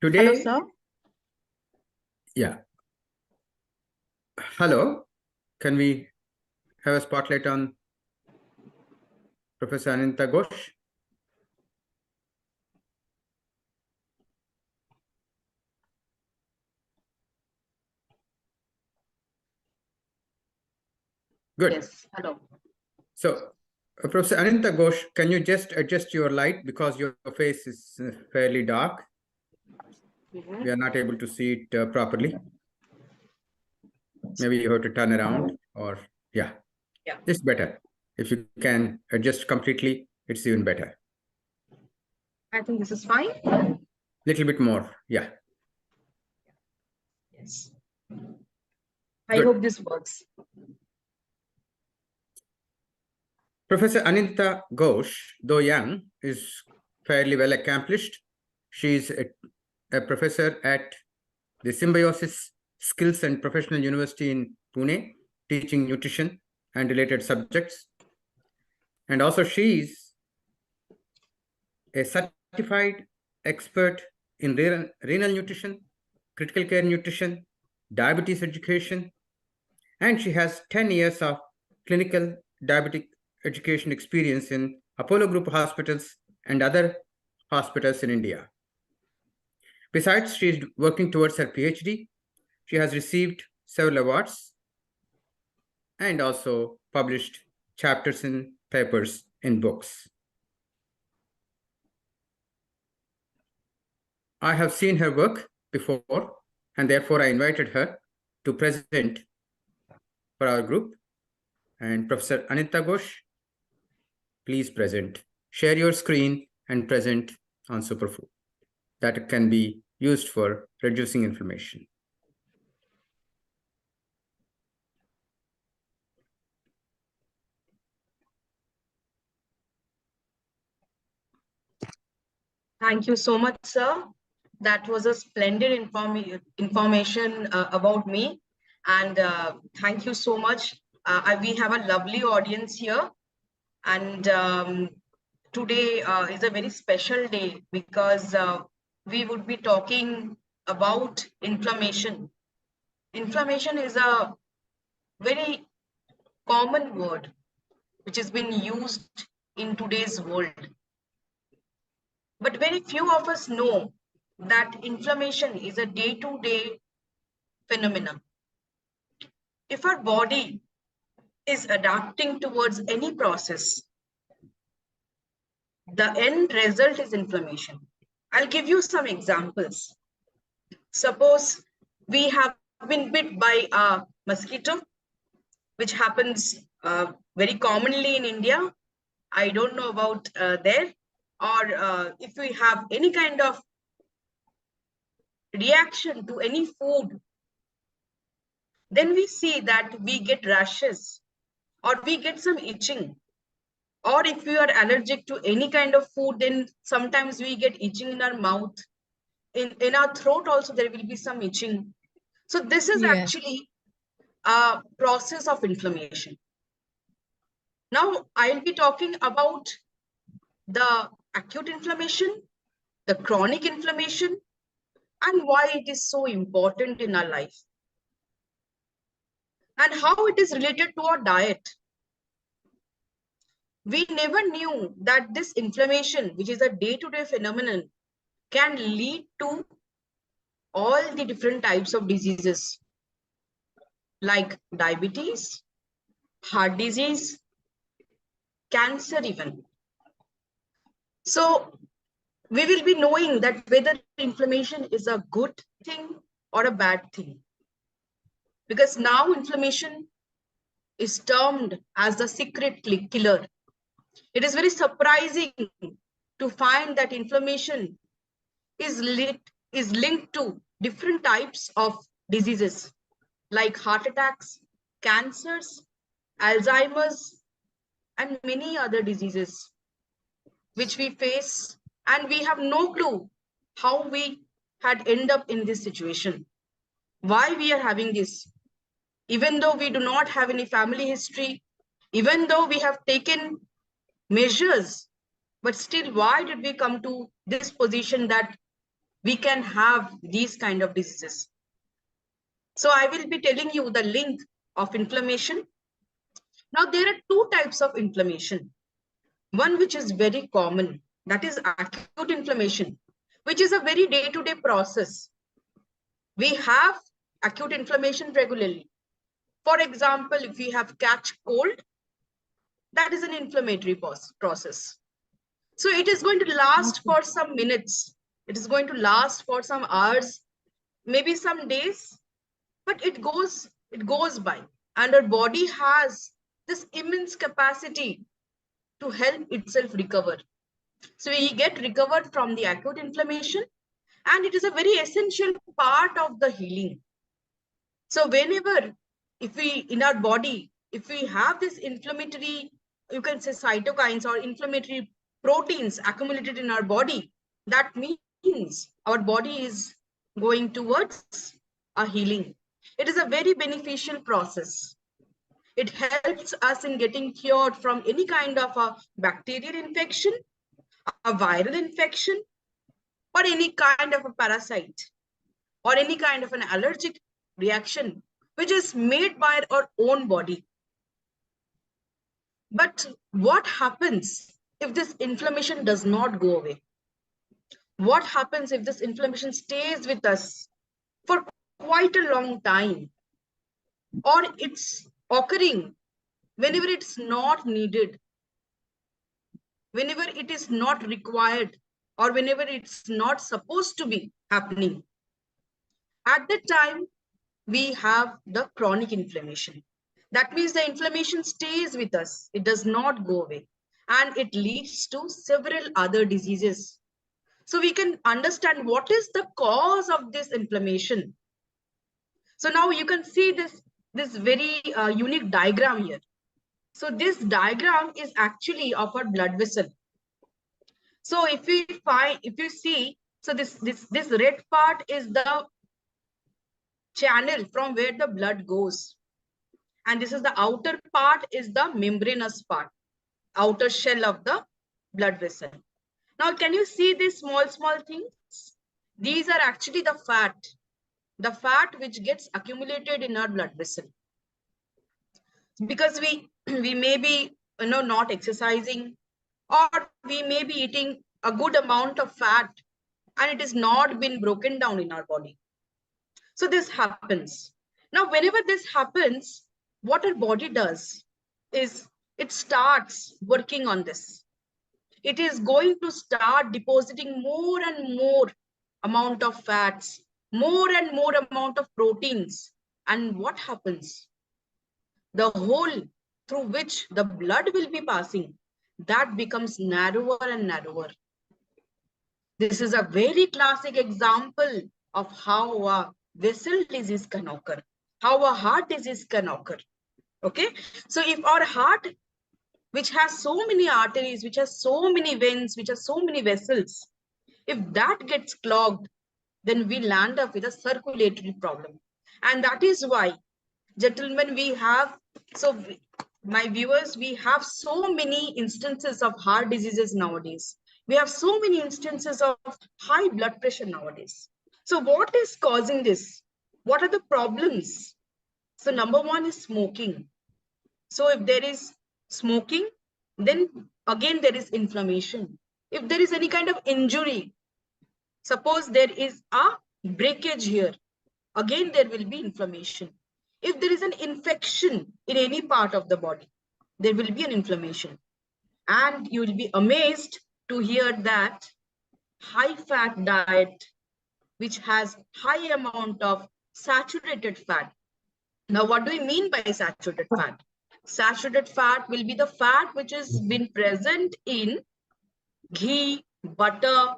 Hello, Today, sir. yeah. Hello. Can we have a spotlight on Professor Ananta Ghosh? Good. Yes, hello. So, Professor Ananta Ghosh, can you just adjust your light because your face is fairly dark? We are not able to see it properly. Maybe you have to turn around or, yeah, Yeah. it's better. If you can adjust completely, it's even better. I think this is fine. Little bit more, yeah. Yes. I Good. hope this works. Professor Ananta Ghosh, though young, is fairly well accomplished. She is a professor at the Symbiosis Skills and Professional University in Pune, teaching nutrition and related subjects. And also she is a certified expert in renal nutrition, critical care nutrition, diabetes education, and she has 10 years of clinical diabetic education experience in Apollo Group hospitals and other hospitals in India. Besides, she is working towards her PhD. She has received several awards and also published chapters and papers in books. I have seen her work before, and therefore I invited her to present for our group. And Professor Anita Ghosh, please present. Share your screen and present on superfood. That can be used for reducing inflammation. Thank you so much, sir. That was a splendid information about me. And thank you so much. We have a lovely audience here. And today is a very special day because we would be talking about inflammation. Inflammation is a very common word which has been used in today's world. But very few of us know that inflammation is a day-to-day phenomenon. If our body is adapting towards any process, the end result is inflammation. I'll give you some examples. Suppose we have been bit by a mosquito, which happens very commonly in India. I don't know about there. Or if we have any kind of reaction to any food, then we see that we get rashes or we get some itching. Or if we are allergic to any kind of food, then sometimes we get itching in our mouth. In our throat also, there will be some itching. So this is Yes. actually a process of inflammation. Now, I'll be talking about the acute inflammation, the chronic inflammation, and why it is so important in our life, and how it is related to our diet. We never knew that this inflammation, which is a day-to-day phenomenon, can lead to all the different types of diseases like diabetes, heart disease, cancer even. So we will be knowing that whether inflammation is a good thing or a bad thing. Because now inflammation is termed as the secret killer. It is very surprising to find that inflammation is linked to different types of diseases like heart attacks, cancers, Alzheimer's, and many other diseases which we face, and we have no clue how we had ended up in this situation, why we are having this, even though we do not have any family history, even though we have taken measures, but still why did we come to this position that we can have these kind of diseases. So I will be telling you the link of inflammation. Now, there are two types of inflammation. One which is very common, that is acute inflammation, which is a very day-to-day process. We have acute inflammation regularly. For example, if we have catch cold, that is an inflammatory process. So it is going to last for some minutes. It is going to last for some hours, maybe some days, but it goes by. And our body has this immense capacity to help itself recover. So we get recovered from the acute inflammation, and it is a very essential part of the healing. So whenever, if we, in our body, if we have this inflammatory, you can say cytokines or inflammatory proteins accumulated in our body, that means our body is going towards a healing. It is a very beneficial process. It helps us in getting cured from any kind of a bacterial infection, a viral infection, or any kind of a parasite, or any kind of an allergic reaction which is made by our own body. But what happens if this inflammation does not go away? What happens if this inflammation stays with us for quite a long time, or it's occurring whenever it's not needed, whenever it is not required, or whenever it's not supposed to be happening? At that time, we have the chronic inflammation. That means the inflammation stays with us. It does not go away. And it leads to several other diseases. So we can understand what is the cause of this inflammation. So now you can see this very unique diagram here. So this diagram is actually of our blood vessel. So if you see, so this red part is the channel from where the blood goes. And this is the outer part, is the membranous part, outer shell of the blood vessel. Now, can you see these small things? These are actually the fat which gets accumulated in our blood vessel. Because we may be not exercising, or we may be eating a good amount of fat, and it is not been broken down in our body. So this happens. Now, whenever this happens, what our body does is it starts working on this. It is going to start depositing more and more amount of fats, more and more amount of proteins. And what happens? The hole through which the blood will be passing, that becomes narrower and narrower. This is a very classic example of how a vessel disease can occur, how a heart disease can occur. Okay, so if our heart, which has so many arteries, which has so many veins, which has so many vessels, if that gets clogged, then we land up with a circulatory problem. And that is why, gentlemen, we have, so my viewers, we have so many instances of heart diseases nowadays. We have so many instances of high blood pressure nowadays. So what is causing this? What are the problems? So number one is smoking. So if there is smoking, then again there is inflammation. If there is any kind of injury, suppose there is a breakage here, again there will be inflammation. If there is an infection in any part of the body, there will be an inflammation. And you will be amazed to hear that high fat diet, which has high amount of saturated fat. Now, what do we mean by saturated fat? Saturated fat will be the fat which has been present in ghee, butter,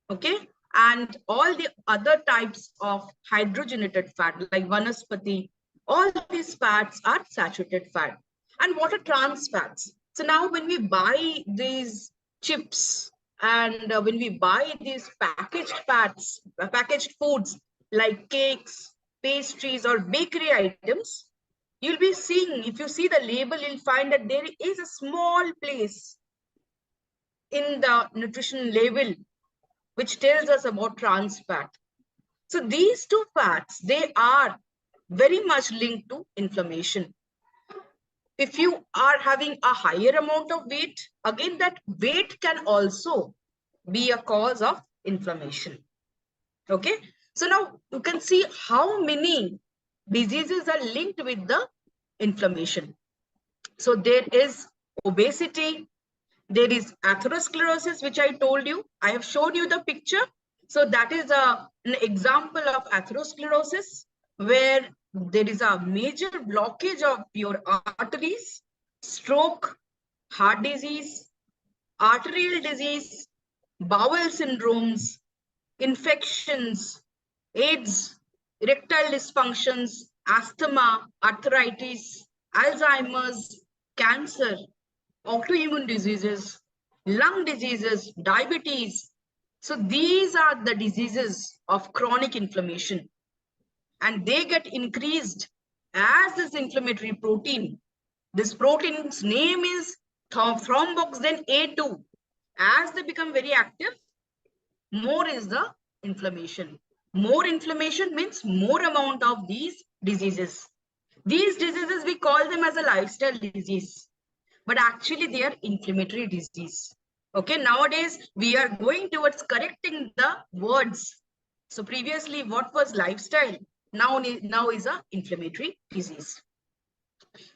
okay, and all the other types of hydrogenated fat like vanaspati. All these fats are saturated fat. And what are trans fats? So now when we buy these chips, and when we buy these packaged fats, packaged foods like cakes, pastries, or bakery items, you'll be seeing, if you see the label, you'll find that there is a small place in the nutrition label which tells us about trans fat. So these two fats, they are very much linked to inflammation. If you are having a higher amount of weight, again, that weight can also be a cause of inflammation. Okay. So now you can see how many diseases are linked with the inflammation. So there is obesity, there is atherosclerosis, which I told you. I have showed you the picture. So that is an example of atherosclerosis, where there is a major blockage of your arteries, stroke, heart disease, arterial disease, bowel syndromes, infections, AIDS, erectile dysfunctions, asthma, arthritis, Alzheimer's, cancer, autoimmune diseases, lung diseases, diabetes. So these are the diseases of chronic inflammation, and they get increased as this inflammatory protein. This protein's name is thromboxane A2. As they become very active, more is the inflammation. More inflammation means more amount of these diseases. These diseases, we call them as a lifestyle disease, but actually they are inflammatory disease. Okay, nowadays we are going towards correcting the words. So previously what was lifestyle, now is a inflammatory disease.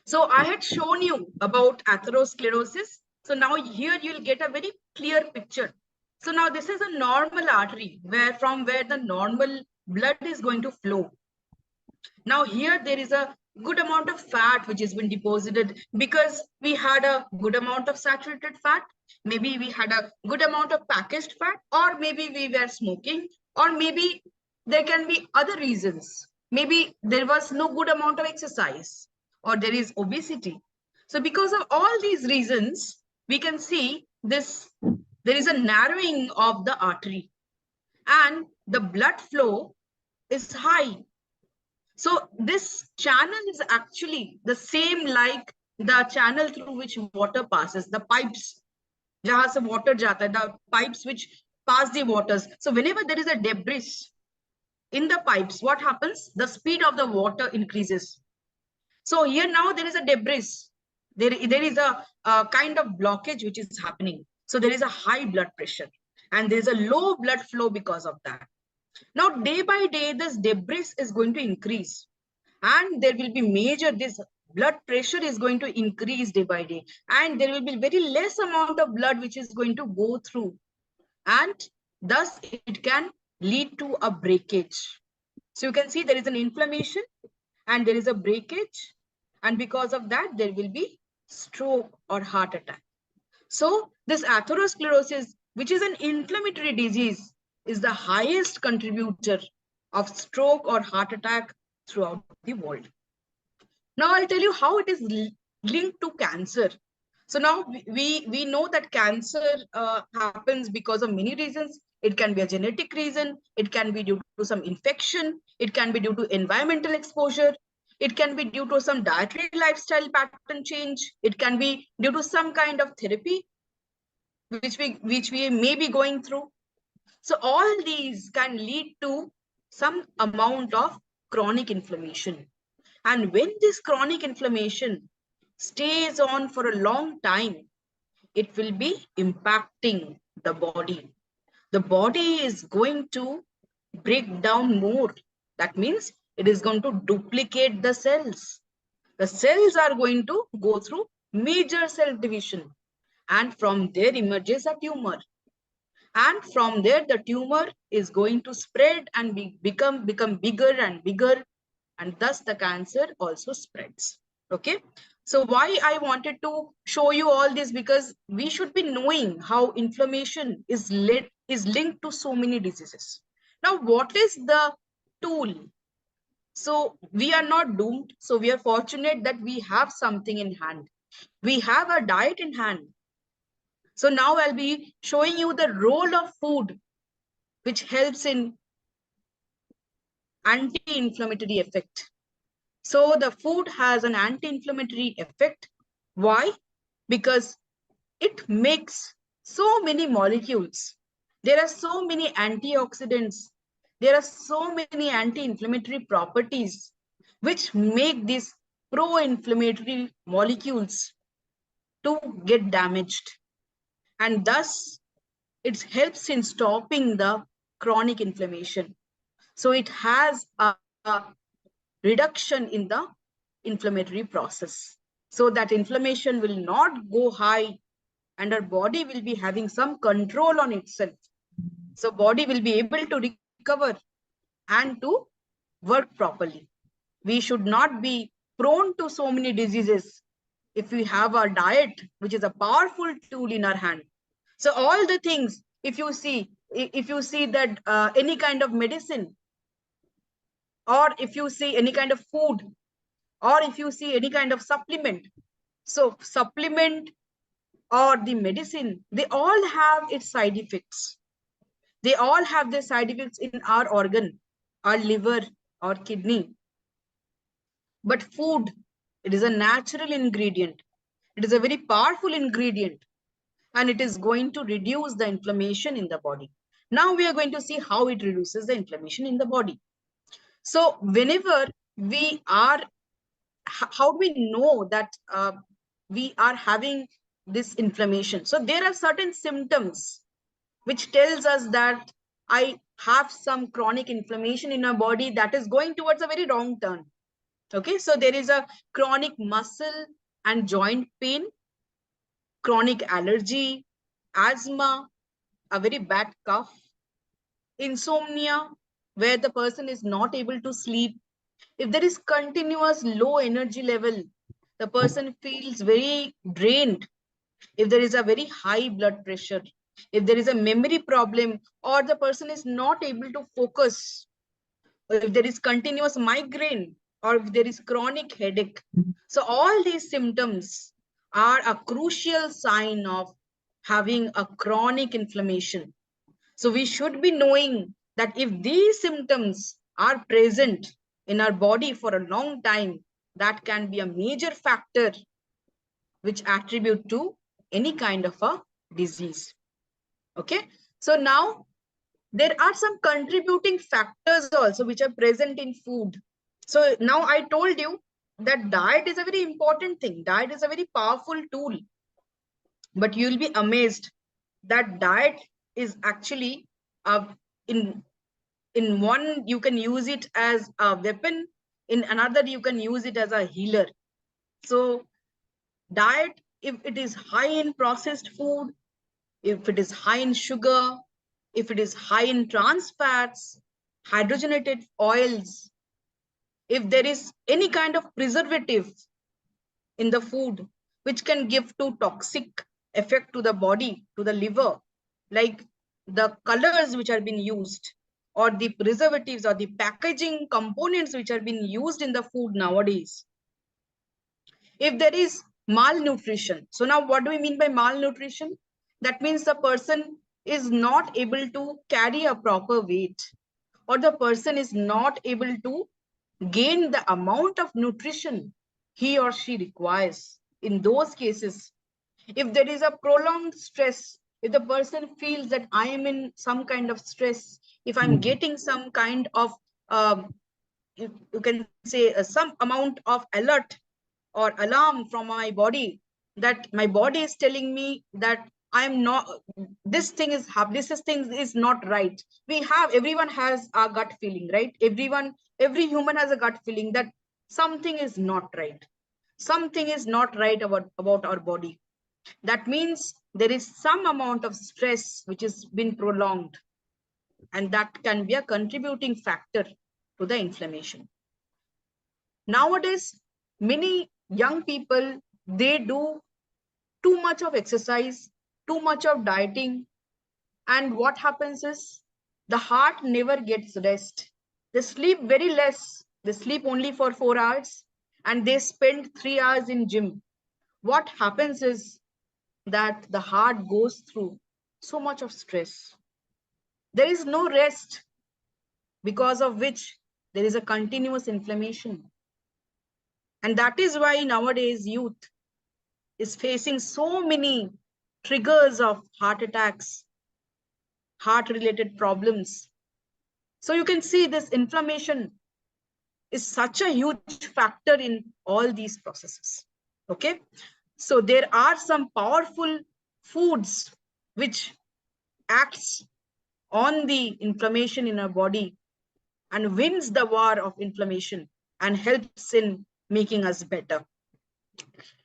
So I had shown you about atherosclerosis. So now here you'll get a very clear picture. So now this is a normal artery from where the normal blood is going to flow. Now here there is a good amount of fat which has been deposited because we had a good amount of saturated fat. Maybe we had a good amount of packaged fat, or maybe we were smoking, or maybe there can be other reasons. Maybe there was no good amount of exercise, or there is obesity. So because of all these reasons, we can see this, there is a narrowing of the artery and the blood flow is high. So this channel is actually the same like the channel through which water passes, the pipes, jahan se water jata hai, the pipes which pass the waters. So whenever there is a debris in the pipes, what happens? The speed of the water increases. So here now there is a debris. There is a kind of blockage which is happening. So there is a high blood pressure and there is a low blood flow because of that. Now, day by day, this debris is going to increase and there will be this blood pressure is going to increase day by day, and there will be very less amount of blood which is going to go through, and thus it can lead to a breakage. So you can see there is an inflammation and there is a breakage, and because of that, there will be stroke or heart attack. So this atherosclerosis, which is an inflammatory disease, is the highest contributor of stroke or heart attack throughout the world. Now I'll tell you how it is linked to cancer. So now we know that cancer happens because of many reasons. It can be a genetic reason. It can be due to some infection. It can be due to environmental exposure. It can be due to some dietary lifestyle pattern change. It can be due to some kind of therapy which we may be going through. So all these can lead to some amount of chronic inflammation. And when this chronic inflammation stays on for a long time, it will be impacting the body. The body is going to break down more. That means it is going to duplicate the cells. The cells are going to go through major cell division, and from there emerges a tumor. And from there, the tumor is going to spread and become bigger and bigger, and thus the cancer also spreads. Okay. So why I wanted to show you all this, because we should be knowing how inflammation is linked to so many diseases. Now, what is the tool? So we are not doomed. So we are fortunate that we have something in hand. We have a diet in hand. So now I'll be showing you the role of food, which helps in anti-inflammatory effect. So the food has an anti-inflammatory effect. Why? Because it makes so many molecules There are so many antioxidants. There are so many anti-inflammatory properties which make these pro-inflammatory molecules to get damaged. And thus, it helps in stopping the chronic inflammation. So it has a reduction in the inflammatory process. So that inflammation will not go high and our body will be having some control on itself. So body will be able to recover and to work properly. We should not be prone to so many diseases if we have a diet, which is a powerful tool in our hand. So all the things, if you see that any kind of medicine, or if you see any kind of food, or if you see any kind of supplement, so supplement or the medicine, they all have its side effects. They all have their side effects in our organ, our liver, our kidney. But food, it is a natural ingredient. It is a very powerful ingredient, and it is going to reduce the inflammation in the body. Now we are going to see how it reduces the inflammation in the body. So whenever we are, how do we know that we are having this inflammation? So there are certain symptoms which tells us that I have some chronic inflammation in my body that is going towards a very wrong turn. Okay, so there is a chronic muscle and joint pain, chronic allergy, asthma, a very bad cough, insomnia, where the person is not able to sleep. If there is continuous low energy level, the person feels very drained. If there is a very high blood pressure, if there is a memory problem, or the person is not able to focus, or if there is continuous migraine, or if there is chronic headache. So all these symptoms are a crucial sign of having a chronic inflammation. So we should be knowing that if these symptoms are present in our body for a long time, that can be a major factor which attribute to any kind of a disease. Okay, so now there are some contributing factors also which are present in food. So now I told you that diet is a very important thing. Diet is a very powerful tool, but you'll be amazed that diet is actually in in one you can use it as a weapon, in another you can use it as a healer. So diet, if it is high in processed food, if it is high in sugar, if it is high in trans fats, hydrogenated oils, if there is any kind of preservative in the food which can give to toxic effect to the body, to the liver, like the colors which are being used, or the preservatives or the packaging components which are being used in the food nowadays. If there is malnutrition, so now what do we mean by malnutrition? That means the person is not able to carry a proper weight, or the person is not able to gain the amount of nutrition he or she requires. In those cases, if there is a prolonged stress, if the person feels that I am in some kind of stress, if I'm getting some kind of you can say some amount of alert or alarm from my body, that my body is telling me that I'm not, this thing is this thing is not right. We have, everyone has a gut feeling, right? Every human has a gut feeling that something is not right. Something is not right about our body. That means there is some amount of stress which has been prolonged, and that can be a contributing factor to the inflammation. Nowadays, many young people, they do too much of exercise, too much of dieting, and what happens is the heart never gets rest. They sleep very less. They sleep only for 4 hours, and they spend 3 hours in gym. What happens is that the heart goes through so much of stress. There is no rest, because of which there is a continuous inflammation. And that is why nowadays youth is facing so many triggers of heart attacks, heart-related problems. So you can see this inflammation is such a huge factor in all these processes. Okay, so there are some powerful foods which acts on the inflammation in our body and wins the war of inflammation and helps in making us better.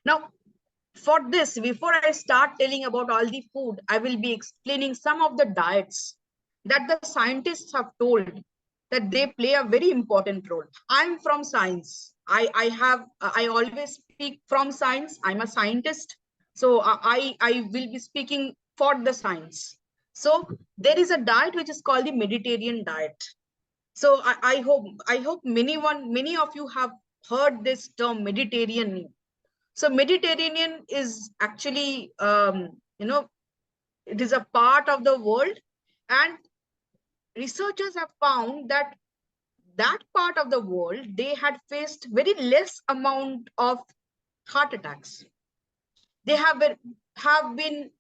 Now, for this, before I start telling about all the food, I will be explaining some of the diets that the scientists have told that they play a very important role. I'm from science. I always speak from science. I'm a scientist. So I will be speaking for the science. So there is a diet which is called the Mediterranean diet. So I hope many of you have heard this term Mediterranean. So Mediterranean is actually, it is a part of the world, and researchers have found that that part of the world, they had faced very less amount of heart attacks. They have been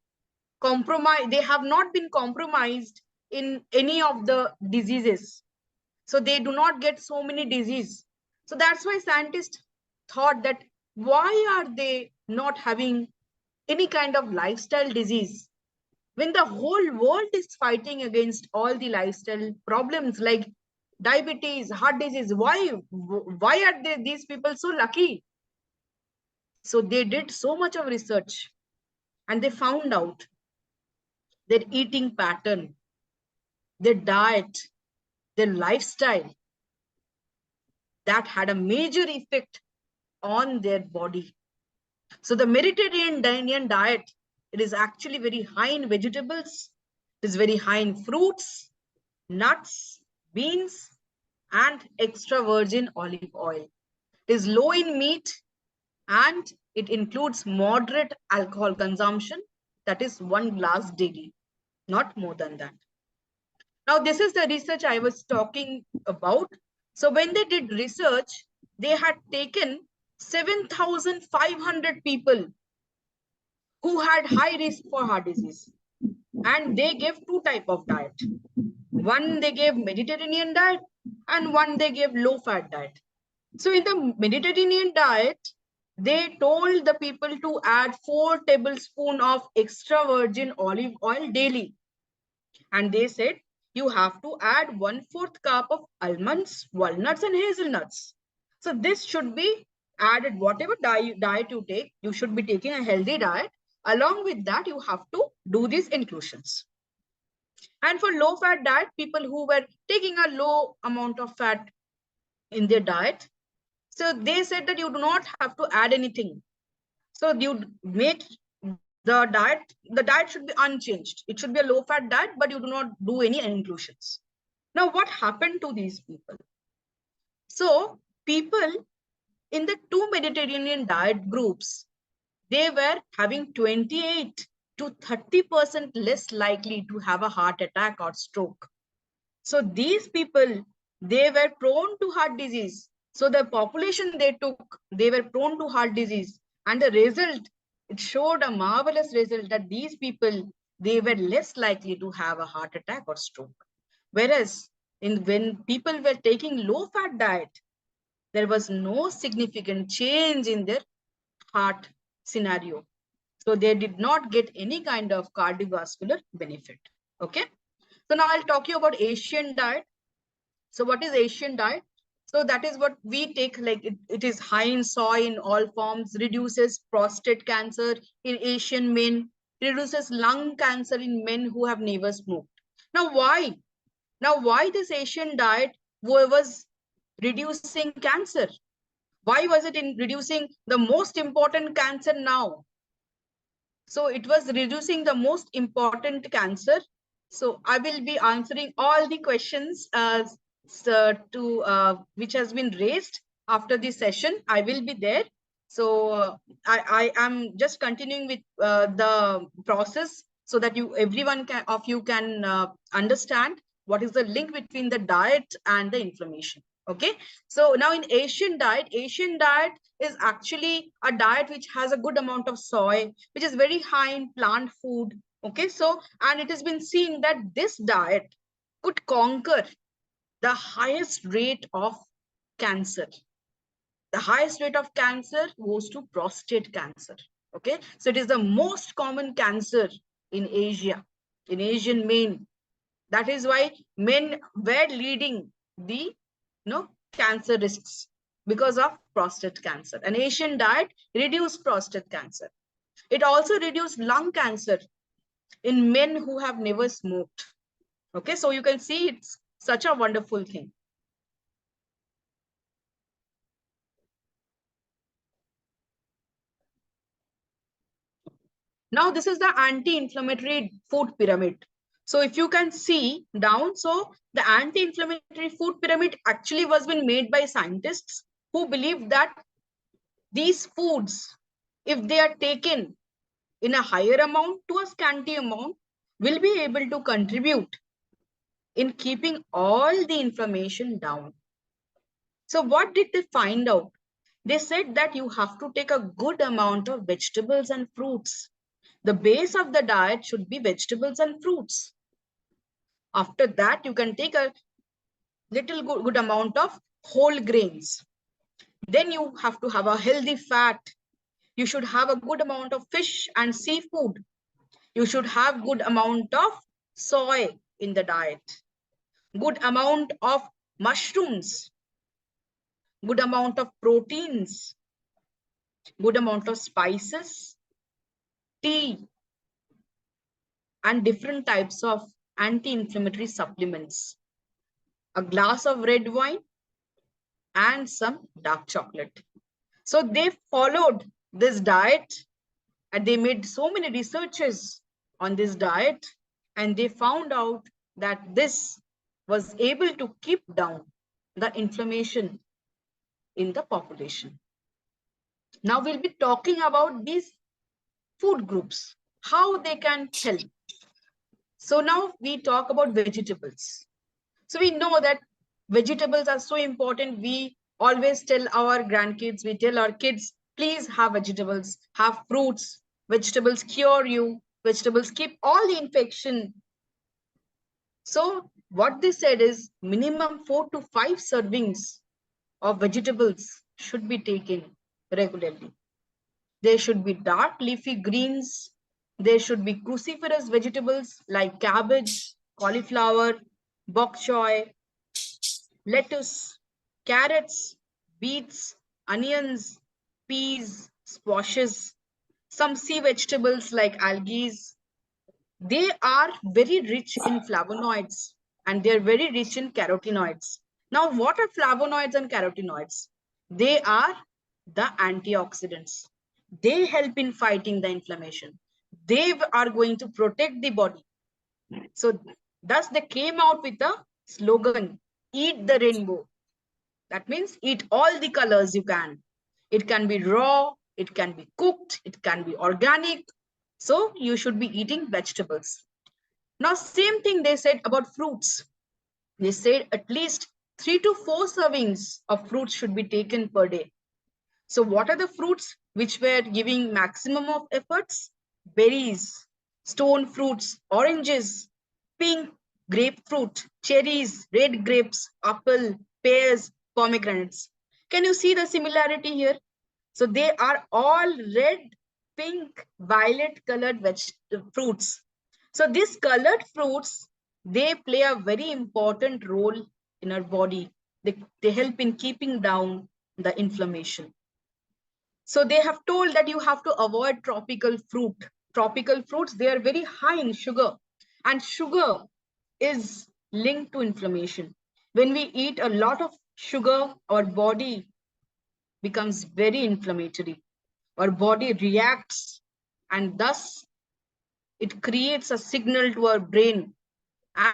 compromised. They have not been compromised in any of the diseases. So they do not get so many diseases. So that's why scientists thought that why are they not having any kind of lifestyle disease when the whole world is fighting against all the lifestyle problems like diabetes, heart disease? Why are these people so lucky? So they did so much of research and they found out their eating pattern, their diet, their lifestyle that had a major effect on their body. So the Mediterranean diet, it is actually very high in vegetables, it is very high in fruits, nuts, beans, and extra virgin olive oil. It is low in meat and it includes moderate alcohol consumption, that is 1 glass daily, not more than that. Now, this is the research I was talking about. So when they did research, they had taken 7,500 people who had high risk for heart disease, and they gave two type of diet. One they gave Mediterranean diet and one they gave low fat diet. So in the Mediterranean diet, they told the people to add 4 tablespoons of extra virgin olive oil daily. And they said you have to add 1/4 cup of almonds, walnuts, and hazelnuts. So this should be added. Whatever diet you take, you should be taking a healthy diet. Along with that, you have to do these inclusions. And for low fat diet, people who were taking a low amount of fat in their diet, so they said that you do not have to add anything. So you make the diet should be unchanged. It should be a low fat diet, but you do not do any inclusions. Now, what happened to these people? So people in the two Mediterranean diet groups, they were having 28 to 30% less likely to have a heart attack or stroke. So these people, they were prone to heart disease. So the population they took, they were prone to heart disease. And the result, it showed a marvelous result that these people, they were less likely to have a heart attack or stroke. Whereas when people were taking low fat diet, there was no significant change in their heart scenario. So they did not get any kind of cardiovascular benefit. Okay. So now I'll talk you about Asian diet. So what is Asian diet? So that is what we take, like it is high in soy in all forms, reduces prostate cancer in Asian men, reduces lung cancer in men who have never smoked. Now why? Now why this Asian diet was reducing cancer? Why was it in reducing the most important cancer now? So it was reducing the most important cancer. So I will be answering all the questions which has been raised after this session. I will be there. So I am just continuing with the process so that everyone of you can understand what is the link between the diet and the inflammation. Okay. So now in Asian diet is actually a diet which has a good amount of soy, which is very high in plant food, Okay, so, and it has been seen that this diet could conquer the highest rate of cancer. The highest rate of cancer goes to prostate cancer. Okay, so it is the most common cancer in Asia, in Asian men. That is why men were leading the cancer risks because of prostate cancer. An Asian diet reduced prostate cancer. It also reduced lung cancer in men who have never smoked. Okay, so you can see it's such a wonderful thing. Now, this is the anti-inflammatory food pyramid. So if you can see down, so the anti-inflammatory food pyramid actually was been made by scientists who believe that these foods, if they are taken in a higher amount to a scanty amount, will be able to contribute in keeping all the inflammation down. So what did they find out? They said that you have to take a good amount of vegetables and fruits. The base of the diet should be vegetables and fruits. After that, you can take a little good amount of whole grains. Then you have to have a healthy fat. You should have a good amount of fish and seafood. You should have good amount of soy in the diet. Good amount of mushrooms. Good amount of proteins. Good amount of spices, tea, and different types of anti-inflammatory supplements. A glass of red wine and some dark chocolate. So they followed this diet and they made so many researches on this diet, and they found out that this was able to keep down the inflammation in the population. Now we'll be talking about these food groups, how they can help. So now we talk about vegetables. So we know that vegetables are so important. We always tell our grandkids, we tell our kids, please have vegetables, have fruits. Vegetables cure you. Vegetables keep all the infection. So what they said is minimum 4 to 5 servings of vegetables should be taken regularly. There should be dark leafy greens. There should be cruciferous vegetables like cabbage, cauliflower, bok choy, lettuce, carrots, beets, onions, peas, squashes, some sea vegetables like algae. They are very rich in flavonoids and they're very rich in carotenoids. Now, what are flavonoids and carotenoids? They are the antioxidants. They help in fighting the inflammation. They are going to protect the body. So, thus they came out with a slogan, eat the rainbow. That means eat all the colors you can. It can be raw, it can be cooked, it can be organic. So you should be eating vegetables. Now, same thing they said about fruits. They said at least 3 to 4 servings of fruits should be taken per day. So what are the fruits which were giving maximum of efforts? Berries, stone fruits, oranges, pink grapefruit, cherries, red grapes, apple, pears, pomegranates. Can you see the similarity here? So they are all red, pink, violet colored fruits. So these colored fruits, they play a very important role in our body. They help in keeping down the inflammation. So they have told that you have to avoid tropical fruit. Tropical fruits, they are very high in sugar, and sugar is linked to inflammation. When we eat a lot of sugar, our body becomes very inflammatory. Our body reacts, and thus it creates a signal to our brain.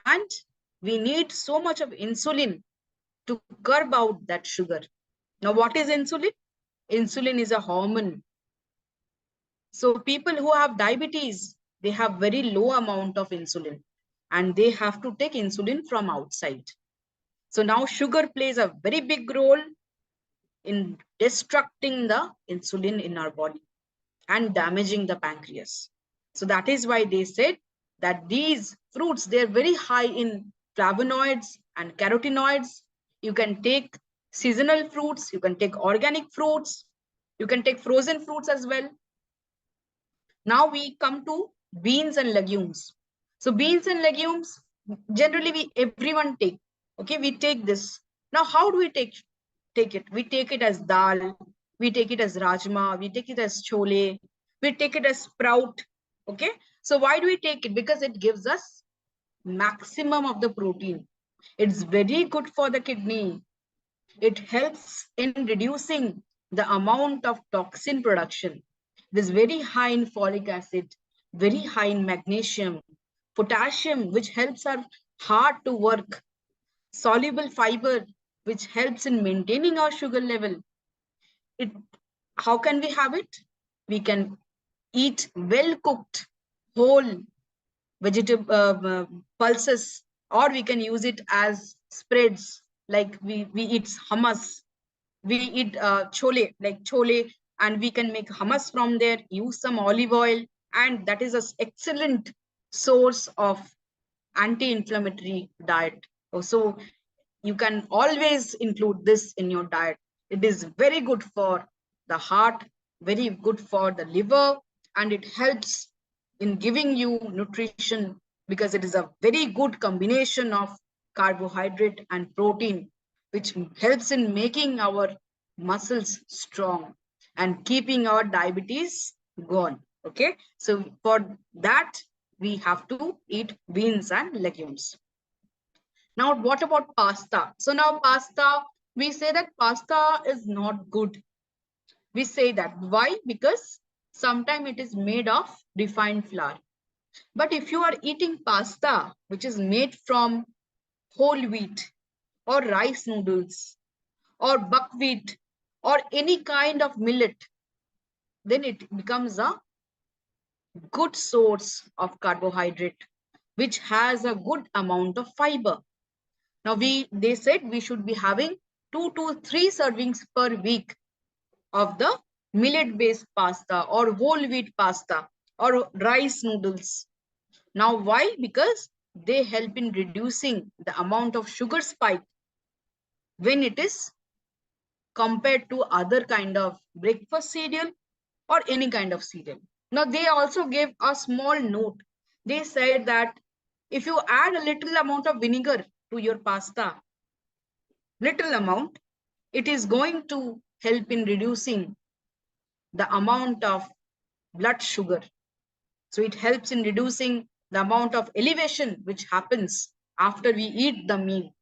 And we need so much of insulin to curb out that sugar. Now, what is insulin? Insulin is a hormone. So people who have diabetes, they have very low amount of insulin and they have to take insulin from outside. So now sugar plays a very big role in destructing the insulin in our body and damaging the pancreas. So that is why they said that these fruits, they're very high in flavonoids and carotenoids. You can take seasonal fruits, you can take organic fruits, you can take frozen fruits as well. Now we come to beans and legumes. So beans and legumes, generally everyone take. Okay, we take this. Now how do we take it? We take it as dal, we take it as rajma, we take it as chole, we take it as sprout. Okay, so why do we take it? Because it gives us maximum of the protein. It's very good for the kidney. It helps in reducing the amount of toxin production. It is very high in folic acid, very high in magnesium, potassium, which helps our heart to work, soluble fiber, which helps in maintaining our sugar level. It, how can we have it? We can eat well cooked, whole vegetable pulses, or we can use it as spreads, like we eat hummus, we eat chole, like chole, and we can make hummus from there, use some olive oil, and that is an excellent source of anti-inflammatory diet. So you can always include this in your diet. It is very good for the heart, very good for the liver, and it helps in giving you nutrition because it is a very good combination of carbohydrate and protein, which helps in making our muscles strong and keeping our diabetes gone. Okay, so for that, we have to eat beans and legumes. Now, what about pasta? So now pasta, we say that pasta is not good. We say that. Why? Because sometimes it is made of refined flour. But if you are eating pasta, which is made from whole wheat or rice noodles or buckwheat or any kind of millet, then it becomes a good source of carbohydrate, which has a good amount of fiber. Now they said we should be having 2 to 3 servings per week of the millet-based pasta or whole wheat pasta or rice noodles. Now why? Because they help in reducing the amount of sugar spike when it is compared to other kind of breakfast cereal or any kind of cereal. Now they also gave a small note. They said that if you add a little amount of vinegar to your pasta, little amount, it is going to help in reducing the amount of blood sugar. So it helps in reducing the amount of elevation which happens after we eat the meal.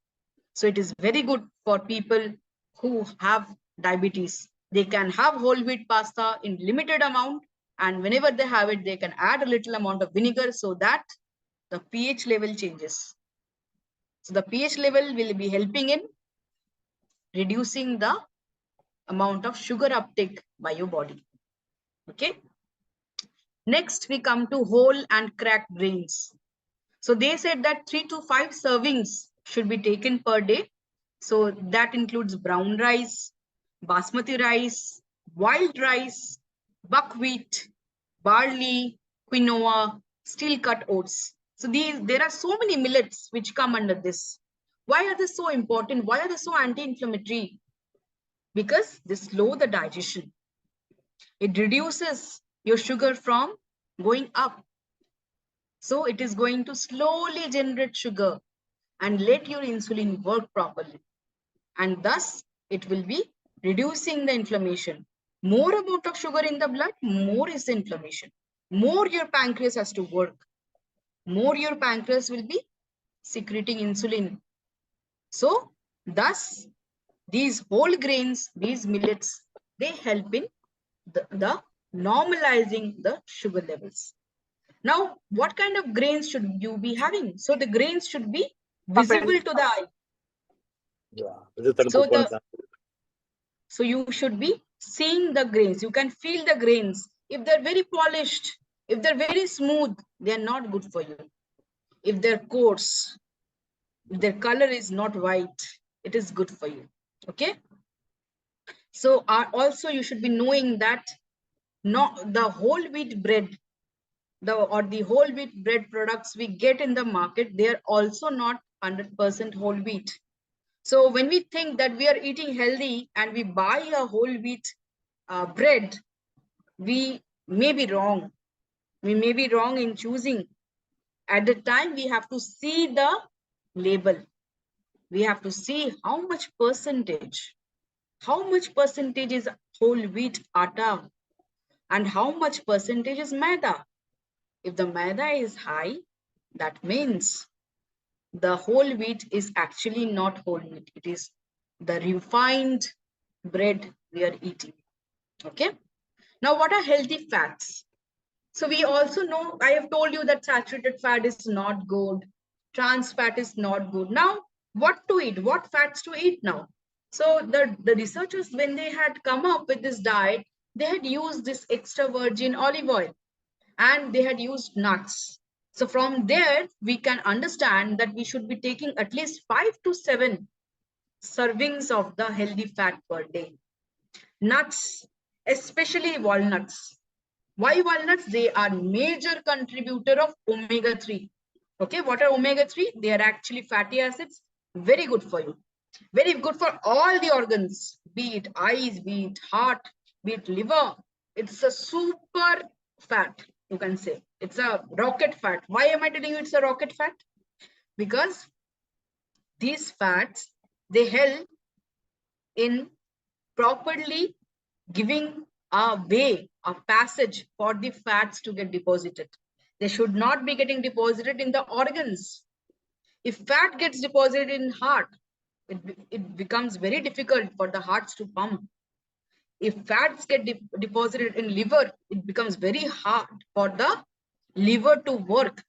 So it is very good for people who have diabetes. They can have whole wheat pasta in limited amount, and whenever they have it, they can add a little amount of vinegar so that the pH level changes. So the pH level will be helping in reducing the amount of sugar uptake by your body. Okay. Next, we come to whole and cracked grains. So they said that 3 to 5 servings should be taken per day. So that includes brown rice, basmati rice, wild rice, buckwheat, barley, quinoa, steel cut oats. So there are so many millets which come under this. Why are they so important? Why are they so anti-inflammatory? Because they slow the digestion. It reduces your sugar from going up. So it is going to slowly generate sugar and let your insulin work properly. And thus, it will be reducing the inflammation. More amount of sugar in the blood, more is the inflammation. More your pancreas has to work. More your pancreas will be secreting insulin. So, thus, these whole grains, these millets, they help in the normalizing the sugar levels. Now, what kind of grains should you be having? So the grains should be visible to the eye. So you should be seeing the grains. You can feel the grains. If they're very polished, if they're very smooth, they're not good for you. If they're coarse, if their color is not white, it is good for you. Okay. So also you should be knowing that not the whole wheat bread the whole wheat bread products we get in the market, they are also not 100% whole wheat. So when we think that we are eating healthy and we buy a whole wheat bread, we may be wrong. We may be wrong in choosing. At the time, we have to see the label. We have to see how much percentage is whole wheat atta and how much percentage is maida. If the maida is high, that means the whole wheat is actually not whole wheat. It is the refined bread we are eating. Okay. Now, what are healthy fats? So we also know, I have told you that saturated fat is not good. Trans fat is not good. Now, what to eat? What fats to eat now? So the researchers, when they had come up with this diet, they had used this extra virgin olive oil and they had used nuts. So from there, we can understand that we should be taking at least 5 to 7 servings of the healthy fat per day. Nuts, especially walnuts. Why walnuts? They are major contributor of omega-3. Okay, what are omega-3? They are actually fatty acids, very good for you. Very good for all the organs, be it eyes, be it heart, be it liver. It's a super fat, you can say. It's a rocket fat. Why am I telling you it's a rocket fat? Because these fats, they help in properly giving a way, a passage for the fats to get deposited. They should not be getting deposited in the organs. If fat gets deposited in heart, it becomes very difficult for the hearts to pump. If fats get deposited in liver, it becomes very hard for the liver to work.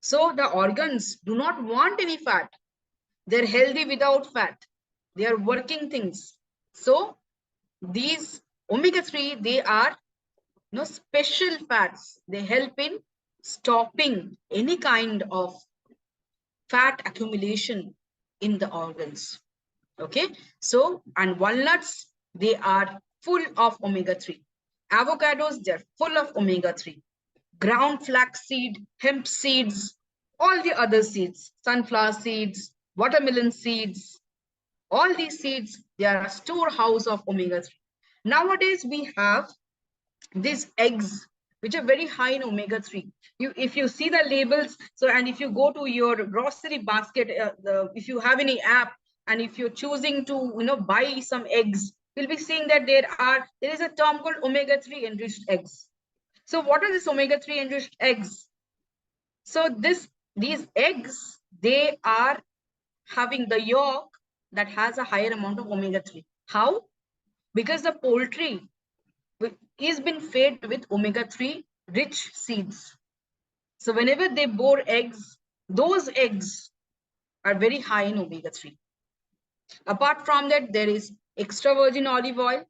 So the organs do not want any fat. They're healthy without fat. They are working things. So these omega-3, they are special fats. They help in stopping any kind of fat accumulation in the organs. Okay, so and walnuts, they are full of omega-3. Avocados, they're full of omega-3. Ground flaxseed, hemp seeds, all the other seeds, sunflower seeds, watermelon seeds, all these seeds, they are a storehouse of omega-3. Nowadays, we have these eggs which are very high in omega-3. If you see the labels, so and if you go to your grocery basket, if you have any app and if you're choosing to buy some eggs, you'll be seeing that there is a term called omega-3 enriched eggs. So what are these omega-3 enriched eggs? So these eggs, they are having the yolk that has a higher amount of omega-3. How? Because the poultry is been fed with omega-3 rich seeds. So whenever they bore eggs, those eggs are very high in omega-3. Apart from that, there is extra virgin olive oil.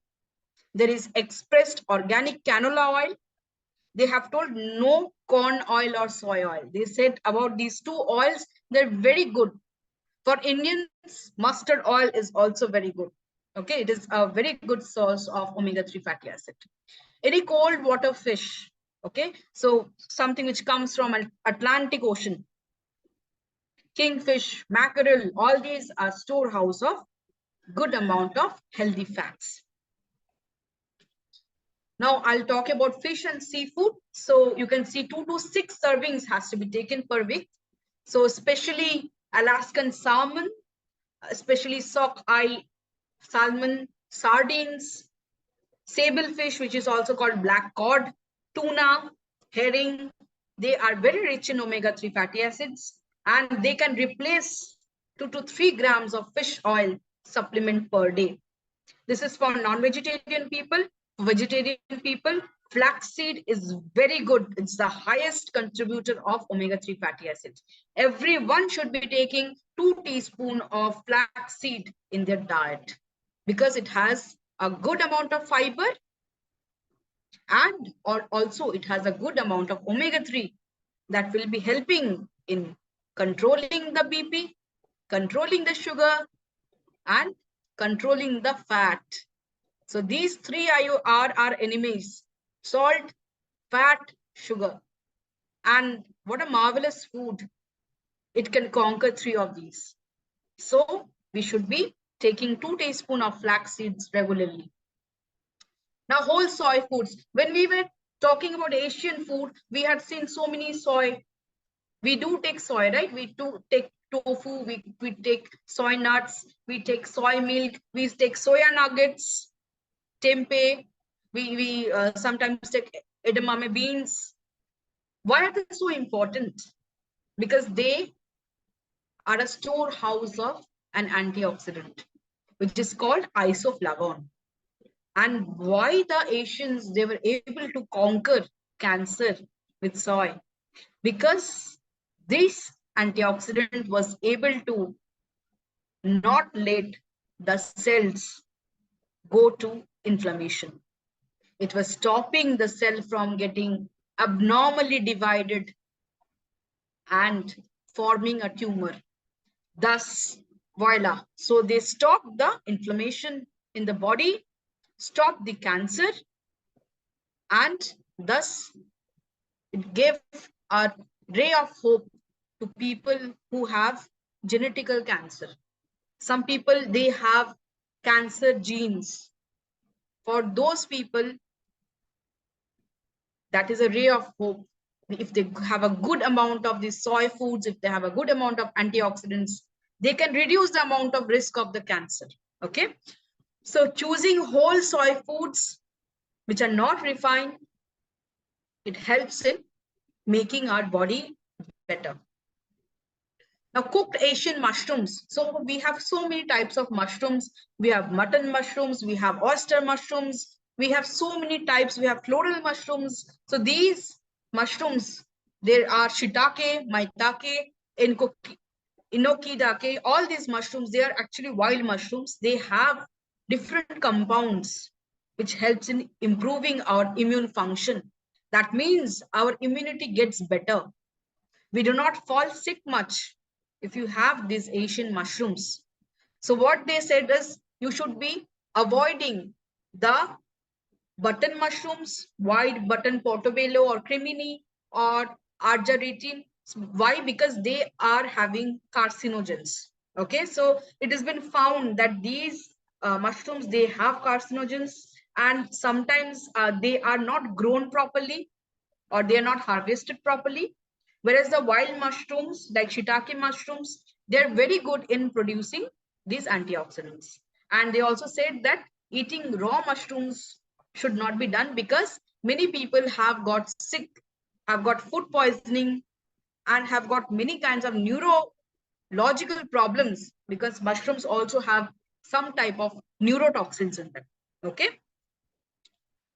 There is expressed organic canola oil. They have told no corn oil or soy oil. They said about these two oils, they're very good. For Indians, mustard oil is also very good. Okay, it is a very good source of omega-3 fatty acid. Any cold water fish, okay, so something which comes from an Atlantic Ocean, kingfish, mackerel, all these are storehouse of good amount of healthy fats. Now I'll talk about fish and seafood. So you can see 2 to 6 servings has to be taken per week. So especially Alaskan salmon, especially sockeye salmon, sardines, sable fish, which is also called black cod, tuna, herring. They are very rich in omega-3 fatty acids and they can replace 2 to 3 grams of fish oil supplement per day. This is for non-vegetarian people. Vegetarian people, flaxseed is very good. It's the highest contributor of omega-3 fatty acids. Everyone should be taking 2 teaspoons of flaxseed in their diet because it has a good amount of fiber and also it has a good amount of omega-3 that will be helping in controlling the BP, controlling the sugar, and controlling the fat. So these three are our enemies: salt, fat, sugar. And what a marvelous food. It can conquer 3 of these. So we should be taking 2 teaspoons of flax seeds regularly. Now, whole soy foods. When we were talking about Asian food, we had seen so many soy. We do take soy, right? We do take tofu, we take soy nuts, we take soy milk, we take soya nuggets, tempeh, we sometimes take edamame beans. Why are they so important? Because they are a storehouse of an antioxidant, which is called isoflavone. And why the Asians, they were able to conquer cancer with soy? Because this antioxidant was able to not let the cells go to inflammation. It was stopping the cell from getting abnormally divided and forming a tumor. Thus, voila. So they stopped the inflammation in the body, stopped the cancer, and thus it gave a ray of hope to people who have genetical cancer. Some people, they have cancer genes. For those people, that is a ray of hope. If they have a good amount of these soy foods, if they have a good amount of antioxidants, they can reduce the amount of risk of the cancer. Okay. So choosing whole soy foods, which are not refined, it helps in making our body better. Now, cooked Asian mushrooms. So we have so many types of mushrooms. We have mutton mushrooms, we have oyster mushrooms, we have so many types. We have floral mushrooms. So these mushrooms, there are shiitake, maitake, inokidake. All these mushrooms, they are actually wild mushrooms. They have different compounds which helps in improving our immune function. That means our immunity gets better. We do not fall sick much if you have these Asian mushrooms. So what they said is you should be avoiding the button mushrooms, white button portobello or crimini or argyrotin. Why? Because they are having carcinogens. Okay, so it has been found that these mushrooms, they have carcinogens, and sometimes they are not grown properly or they are not harvested properly. Whereas the wild mushrooms, like shiitake mushrooms, they're very good in producing these antioxidants. And they also said that eating raw mushrooms should not be done because many people have got sick, have got food poisoning, and have got many kinds of neurological problems because mushrooms also have some type of neurotoxins in them. Okay.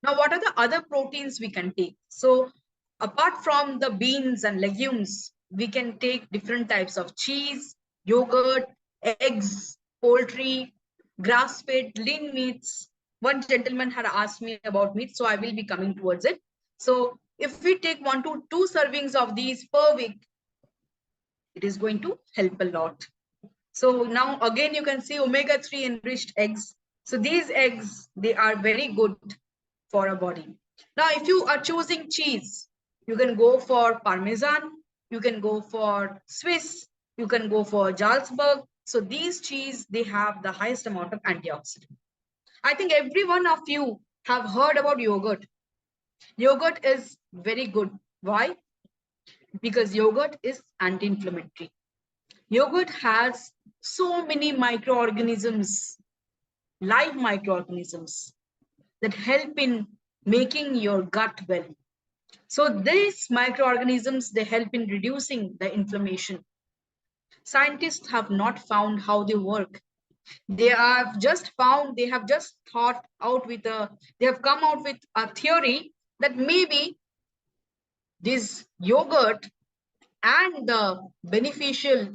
Now, what are the other proteins we can take? So, apart from the beans and legumes, we can take different types of cheese, yogurt, eggs, poultry, grass-fed, lean meats. One gentleman had asked me about meat, so I will be coming towards it. So, if we take 1 to 2 servings of these per week, it is going to help a lot. So now again, you can see omega-3 enriched eggs. So these eggs, they are very good for a body. Now, if you are choosing cheese, you can go for Parmesan, you can go for Swiss, you can go for Jarlsberg. So these cheese, they have the highest amount of antioxidant. I think every one of you have heard about yogurt. Yogurt is very good. Why? Because yogurt is anti-inflammatory. Yogurt has so many microorganisms, live microorganisms that help in making your gut well. So these microorganisms, they help in reducing the inflammation. Scientists have not found how they work. They have just found, they have just thought out with they have come out with a theory that maybe this yogurt and the beneficial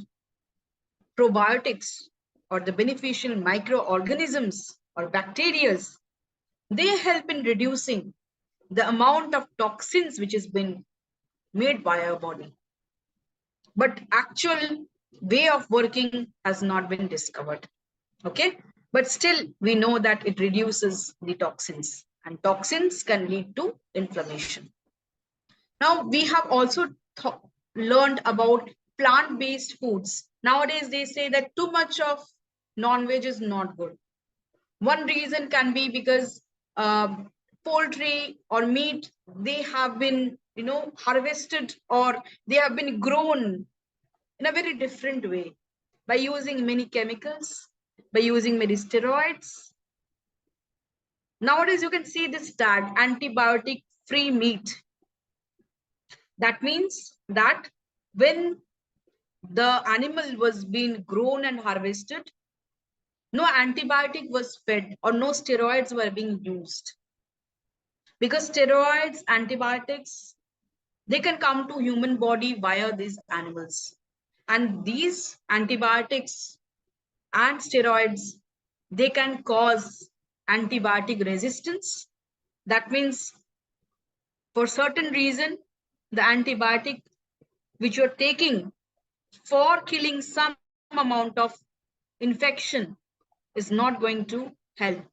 probiotics or the beneficial microorganisms or bacteria, they help in reducing the amount of toxins which has been made by our body. But actual way of working has not been discovered. Okay. But still, we know that it reduces the toxins, and toxins can lead to inflammation. Now, we have also learned about plant-based foods. Nowadays, they say that too much of non-veg is not good. One reason can be because poultry or meat, they have been, harvested, or they have been grown in a very different way by using many chemicals, by using many steroids. Nowadays, you can see this tag, antibiotic free meat. That means that when the animal was being grown and harvested, no antibiotic was fed or no steroids were being used. Because steroids, antibiotics, they can come to human body via these animals. And these antibiotics and steroids, they can cause antibiotic resistance. That means for certain reason, the antibiotic which you're taking for killing some amount of infection is not going to help.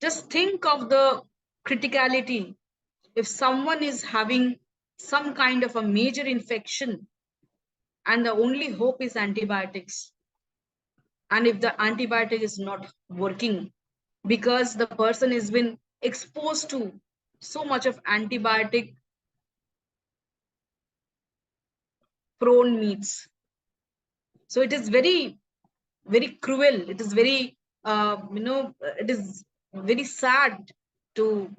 Just think of the criticality. If someone is having some kind of a major infection and the only hope is antibiotics, and if the antibiotic is not working because the person has been exposed to so much of antibiotic prone meats, so it is very, very cruel. It is very, it is very sad to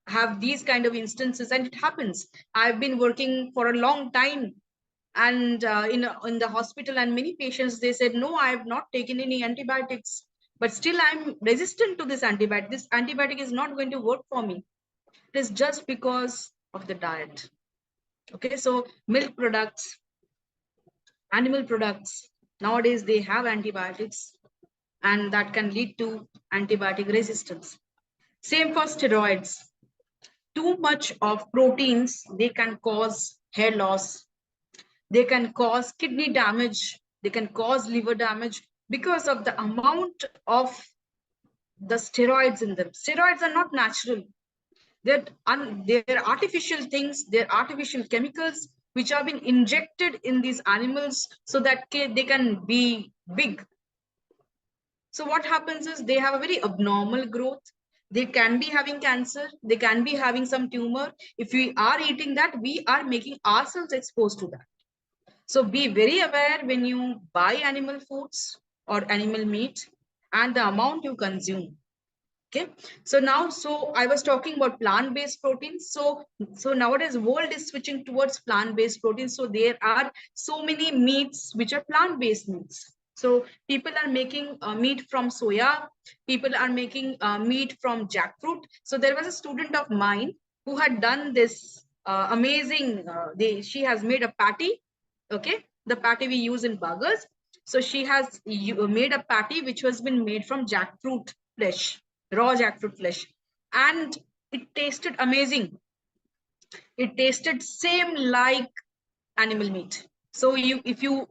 have these kind of instances, and it happens. I've been working for a long time, and in the hospital, and many patients, they said, no, I have not taken any antibiotics, but still I'm resistant to this antibiotic. This antibiotic is not going to work for me. It is just because of the diet. Okay, so milk products, animal products, nowadays they have antibiotics, and that can lead to antibiotic resistance. Same for steroids. Too much of proteins, they can cause hair loss, they can cause kidney damage, they can cause liver damage because of the amount of the steroids in them. Steroids are not natural. They're artificial things, they're artificial chemicals which are being injected in these animals so that they can be big. So what happens is they have a very abnormal growth. They can be having cancer, they can be having some tumor. If we are eating that, we are making ourselves exposed to that. So be very aware when you buy animal foods or animal meat and the amount you consume. Okay, so now, so I was talking about plant-based proteins. So nowadays world is switching towards plant-based proteins. So there are so many meats which are plant-based meats. So people are making meat from soya, people are making meat from jackfruit. So there was a student of mine who had done this amazing, she has made a patty. Okay, the patty we use in burgers. So she has made a patty which has been made from jackfruit flesh, raw jackfruit flesh, and it tasted amazing. It tasted same like animal meat. So if you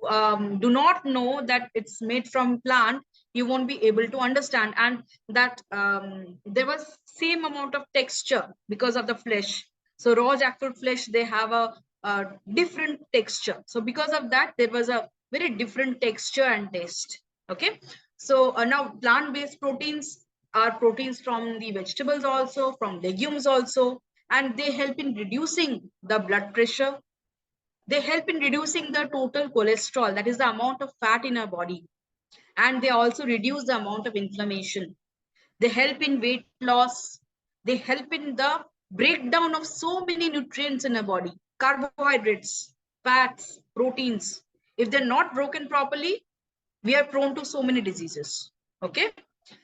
do not know that it's made from plant, you won't be able to understand. And that there was same amount of texture because of the flesh. So raw jackfruit flesh, they have a different texture. So because of that, there was a very different texture and taste. Okay. So now plant-based proteins are proteins from the vegetables also, from legumes also, and they help in reducing the blood pressure. They help in reducing the total cholesterol, that is the amount of fat in our body. And they also reduce the amount of inflammation. They help in weight loss. They help in the breakdown of so many nutrients in our body, carbohydrates, fats, proteins. If they're not broken properly, we are prone to so many diseases. Okay.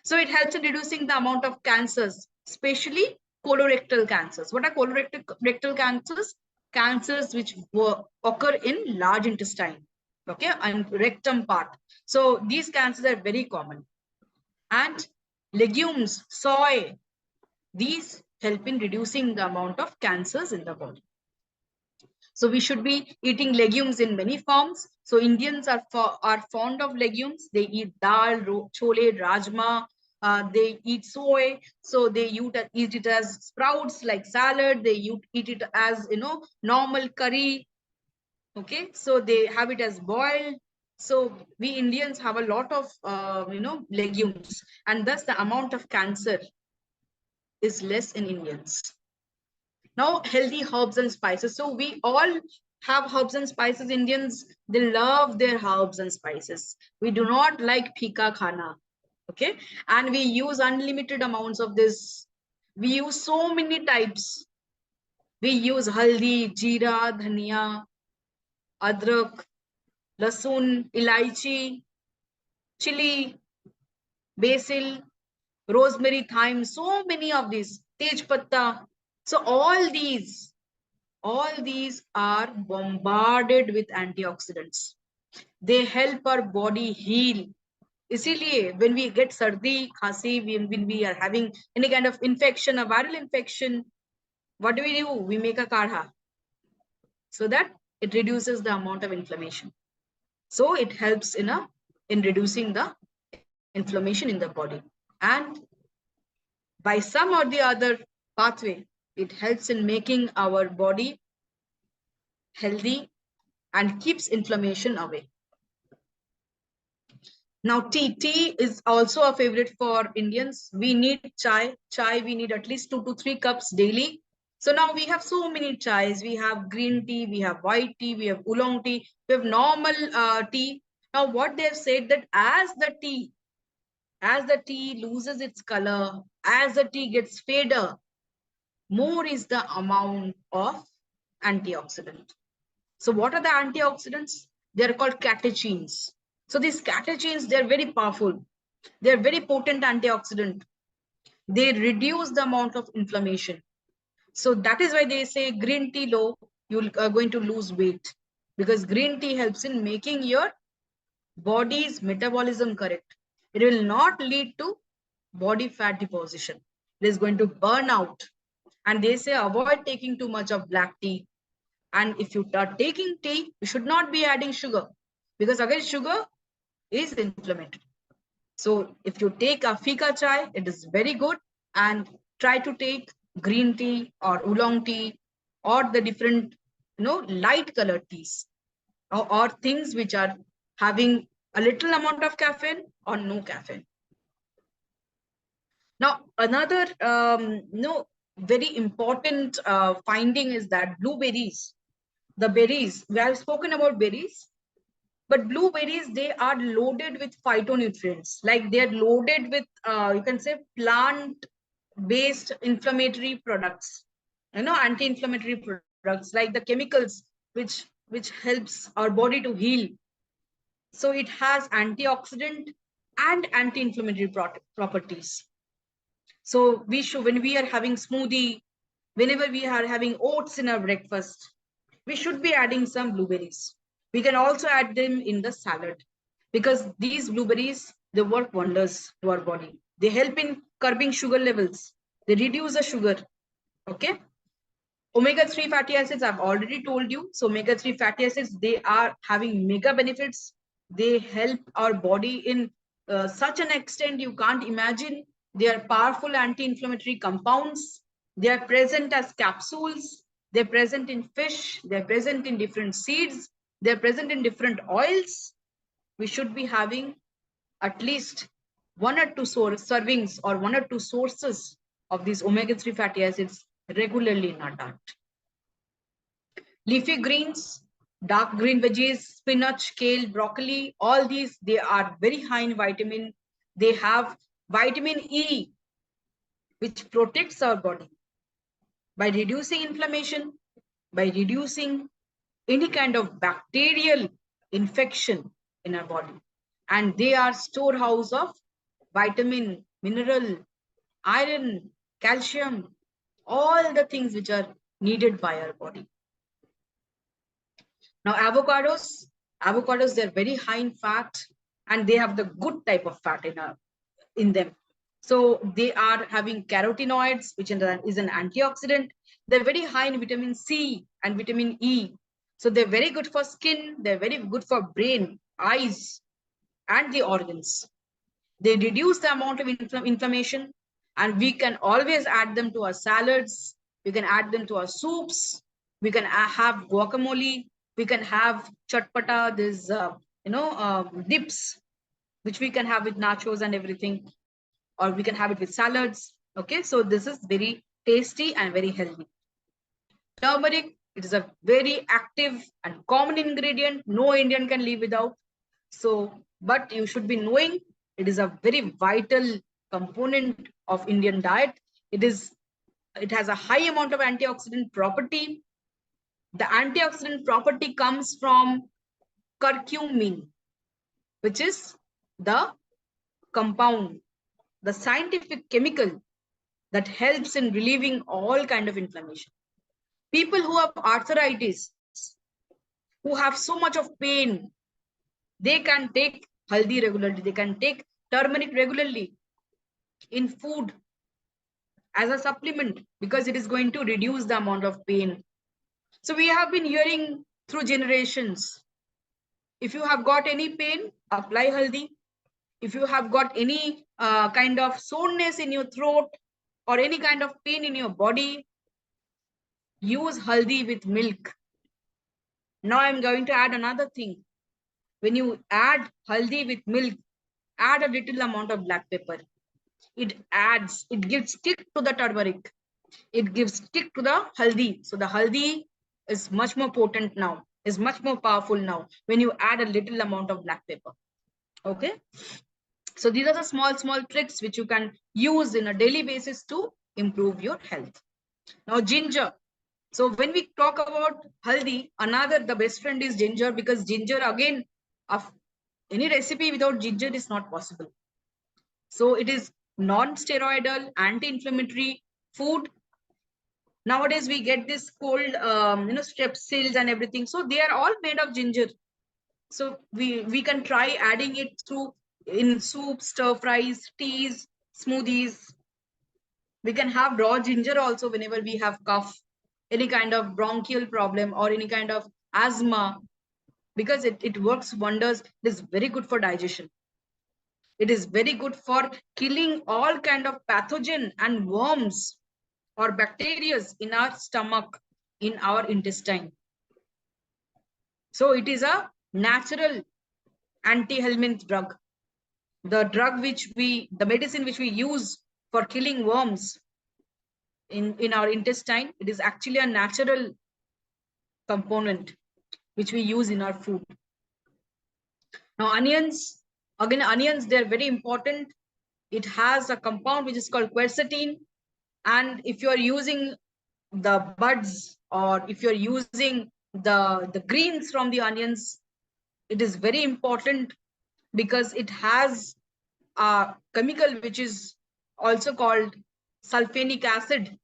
So it helps in reducing the amount of cancers, especially colorectal cancers. What are colorectal cancers? Cancers which occur in large intestine, okay, and rectum part. So these cancers are very common. And legumes, soy, these help in reducing the amount of cancers in the body. So we should be eating legumes in many forms. So Indians are fond of legumes. They eat dal, chole, rajma, They eat soy, so they eat it as sprouts like salad. They eat it as normal curry. Okay, so they have it as boiled. So we Indians have a lot of legumes, and thus the amount of cancer is less in Indians. Now, healthy herbs and spices. So we all have herbs and spices. Indians, they love their herbs and spices. We do not like phika khana. Okay, and we use unlimited amounts of this. We use so many types. We use haldi, jeera, dhania, adrak, lasun, ilaichi, chili, basil, rosemary, thyme, so many of these, tej patta. So all these are bombarded with antioxidants. They help our body heal. इसीलिए when we get sardi, khasi, when we are having any kind of infection, a viral infection, what do? We make a kadha so that it reduces the amount of inflammation. So it helps in reducing the inflammation in the body. And by some or the other pathway, it helps in making our body healthy and keeps inflammation away. Now, tea is also a favorite for Indians. We need chai. We need at least 2 to 3 cups daily. So now we have so many chais. We have green tea, we have white tea, we have oolong tea, we have normal tea. Now, what they have said that as the tea loses its color, as the tea gets fader, more is the amount of antioxidant. So what are the antioxidants? They are called catechins. So these catechins, they're very powerful. They're very potent antioxidant. They reduce the amount of inflammation. So that is why they say green tea low, you're going to lose weight, because green tea helps in making your body's metabolism correct. It will not lead to body fat deposition. It is going to burn out. And they say avoid taking too much of black tea. And if you are taking tea, you should not be adding sugar, because again, sugar is inflammatory. So if you take a fika chai, it is very good. And try to take green tea or oolong tea or the different, light colored teas, or things which are having a little amount of caffeine or no caffeine. Now, another very important finding is that blueberries, the berries, we have spoken about berries, but blueberries, they are loaded with phytonutrients. Like they are loaded with, you can say, plant-based inflammatory products, anti-inflammatory products like the chemicals which helps our body to heal. So it has antioxidant and anti-inflammatory properties. So we should, when we are having smoothie, whenever we are having oats in our breakfast, we should be adding some blueberries. We can also add them in the salad, because these blueberries, they work wonders to our body. They help in curbing sugar levels. They reduce the sugar. Okay. Omega-3 fatty acids, I've already told you. So omega-3 fatty acids, they are having mega benefits. They help our body in such an extent you can't imagine. They are powerful anti-inflammatory compounds. They are present as capsules. They're present in fish. They're present in different seeds. They're present in different oils. We should be having at least 1 or 2 servings or 1 or 2 sources of these omega-3 fatty acids regularly in our diet. Leafy greens, dark green veggies, spinach, kale, broccoli, all these, they are very high in vitamin. They have vitamin E, which protects our body by reducing inflammation, by reducing any kind of bacterial infection in our body. And they are storehouse of vitamin, mineral, iron, calcium, all the things which are needed by our body. Now, avocados, they're very high in fat, and they have the good type of fat in them. So they are having carotenoids, which is an antioxidant. They're very high in vitamin C and vitamin E. So they're very good for skin. They're very good for brain, eyes, and the organs. They reduce the amount of inflammation, and we can always add them to our salads. We can add them to our soups. We can have guacamole. We can have chatpata, this dips, which we can have with nachos and everything, or we can have it with salads. Okay, so this is very tasty and very healthy. Turmeric, it is a very active and common ingredient. No Indian can live without. So, but you should be knowing it is a very vital component of Indian diet. It has a high amount of antioxidant property. The antioxidant property comes from curcumin, which is the compound, the scientific chemical that helps in relieving all kind of inflammation. People who have arthritis, who have so much of pain, they can take haldi regularly. They can take turmeric regularly in food as a supplement because it is going to reduce the amount of pain. So we have been hearing through generations, if you have got any pain, apply haldi. If you have got any kind of soreness in your throat or any kind of pain in your body, use haldi with milk. Now I'm going to add another thing. When you add haldi with milk, add a little amount of black pepper. It gives kick to the turmeric. It gives kick to the haldi. So the haldi is much more potent now, is much more powerful now when you add a little amount of black pepper. Okay. So these are the small tricks which you can use in a daily basis to improve your health. Now ginger. So when we talk about haldi, the best friend is ginger, because ginger, again, of any recipe without ginger is not possible. So it is non-steroidal, anti-inflammatory food. Nowadays we get this cold, strepsils and everything. So they are all made of ginger. So we can try adding it through in soup, stir fries, teas, smoothies. We can have raw ginger also whenever we have cough, any kind of bronchial problem or any kind of asthma, because it works wonders. It is very good for digestion. It is very good for killing all kind of pathogen and worms or bacteria in our stomach, in our intestine. So it is a natural anti-helminth drug. The medicine which we use for killing worms in our intestine, it is actually a natural component which we use in our food. Now onions, again onions, they're very important. It has a compound which is called quercetin, and if you're using the buds or if you're using the greens from the onions, it is very important because it has a chemical which is also called sulfanic acid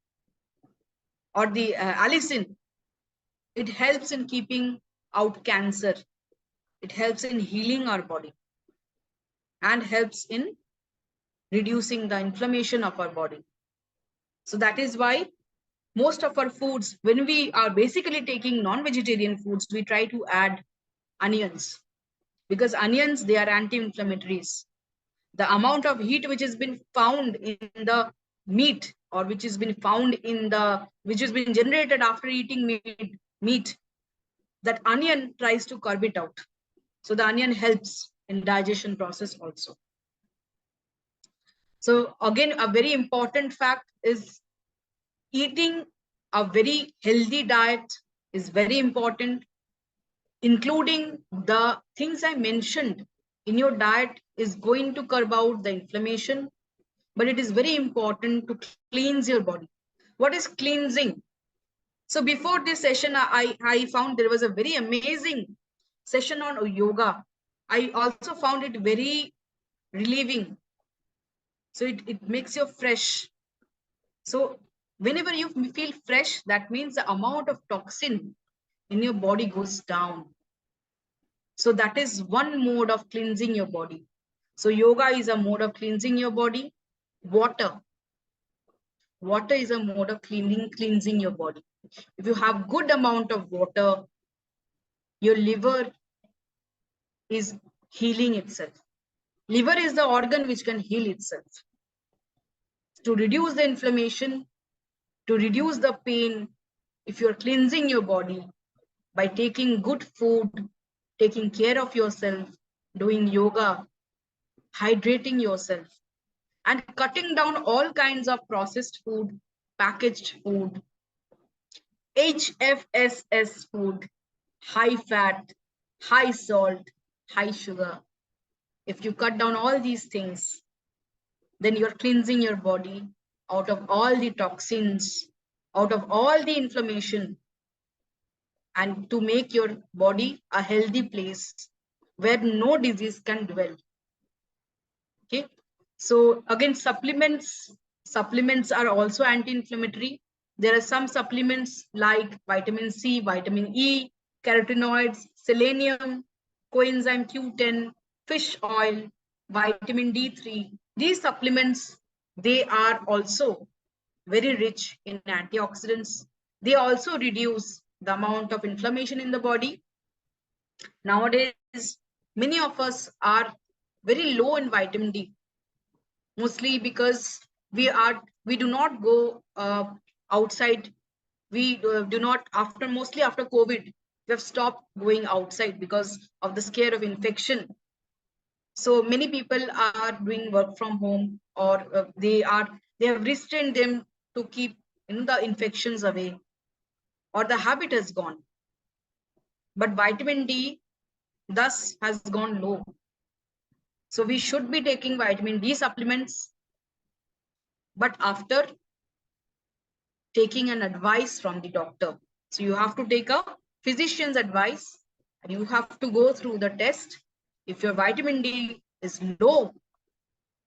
or the allicin. It helps in keeping out cancer. It helps in healing our body and helps in reducing the inflammation of our body. So that is why most of our foods, when we are basically taking non-vegetarian foods, we try to add onions, because onions, they are anti-inflammatories. The amount of heat which has been found in the meat, or which has been found in which has been generated after eating meat, that onion tries to curb it out. So the onion helps in digestion process also. So again, a very important fact is eating a very healthy diet is very important. Including the things I mentioned in your diet is going to curb out the inflammation, but it is very important to cleanse your body. What is cleansing? So before this session, I found there was a very amazing session on yoga. I also found it very relieving. So it makes you fresh. So whenever you feel fresh, that means the amount of toxin in your body goes down. So that is one mode of cleansing your body. So yoga is a mode of cleansing your body. Water is a mode of cleansing your body. If you have good amount of water, your liver is healing itself. Liver is the organ which can heal itself. To reduce the inflammation, to reduce the pain, if you're cleansing your body by taking good food, taking care of yourself, doing yoga, hydrating yourself, and cutting down all kinds of processed food, packaged food, HFSS food, high fat, high salt, high sugar. If you cut down all these things, then you're cleansing your body out of all the toxins, out of all the inflammation, and to make your body a healthy place where no disease can dwell. Okay. So again, supplements are also anti-inflammatory. There are some supplements like vitamin C, vitamin E, carotenoids, selenium, coenzyme Q10, fish oil, vitamin D3. These supplements, they are also very rich in antioxidants. They also reduce the amount of inflammation in the body. Nowadays, many of us are very low in vitamin D, mostly because we do not go outside. We do not, after mostly after COVID, we have stopped going outside because of the scare of infection. So many people are doing work from home, or they have restrained them to keep the infections away, or the habit has gone. But vitamin D thus has gone low. So we should be taking vitamin D supplements, but after taking an advice from the doctor. So you have to take a physician's advice, and you have to go through the test. If your vitamin D is low,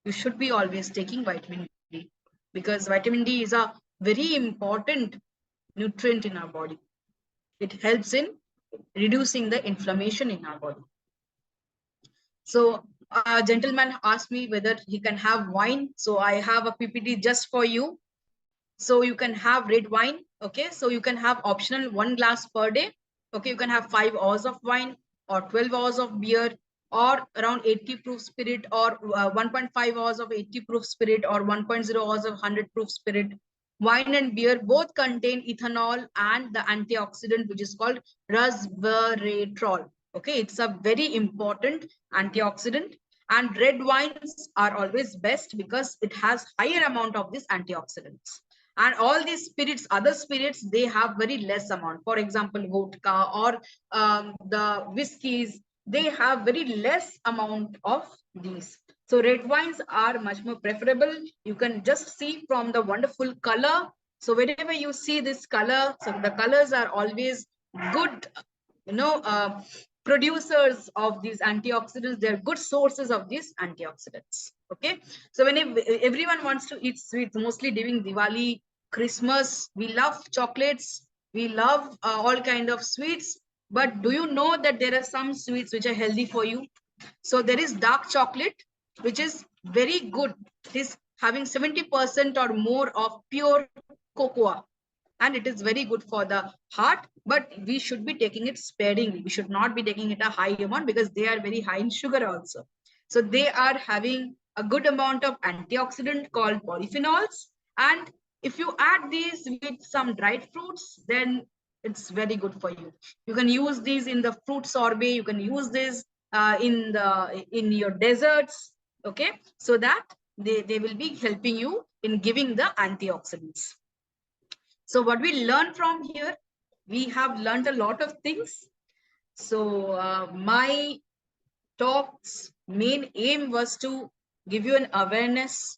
you should be always taking vitamin D, because vitamin D is a very important nutrient in our body. It helps in reducing the inflammation in our body. So a gentleman asked me whether he can have wine. So I have a PPT just for you. So you can have red wine. Okay, so you can have optional 1 glass per day. Okay, you can have 5 hours of wine, or 12 hours of beer, or around 80 proof spirit, or 1.5 hours of 80 proof spirit, or 1.0 hours of 100 proof spirit. Wine and beer both contain ethanol and the antioxidant which is called resveratrol. Okay, it's a very important antioxidant, and red wines are always best because it has higher amount of these antioxidants. And all these spirits, other spirits, they have very less amount. For example, vodka or the whiskeys, they have very less amount of these. So red wines are much more preferable. You can just see from the wonderful color. So whenever you see this color, so the colors are always good, you know, producers of these antioxidants. They're good sources of these antioxidants. Okay. So when everyone wants to eat sweets, mostly during Diwali, Christmas, we love chocolates, we love all kind of sweets. But do you know that there are some sweets which are healthy for you? So there is dark chocolate, which is very good. It is having 70% or more of pure cocoa, and it is very good for the heart, but we should be taking it sparingly. We should not be taking it a high amount, because they are very high in sugar also. So they are having a good amount of antioxidant called polyphenols, and if you add these with some dried fruits, then it's very good for you. You can use these in the fruit sorbet, you can use this in your desserts. Okay, so that they will be helping you in giving the antioxidants. So what we learn from here, we have learned a lot of things. So my talk's main aim was to give you an awareness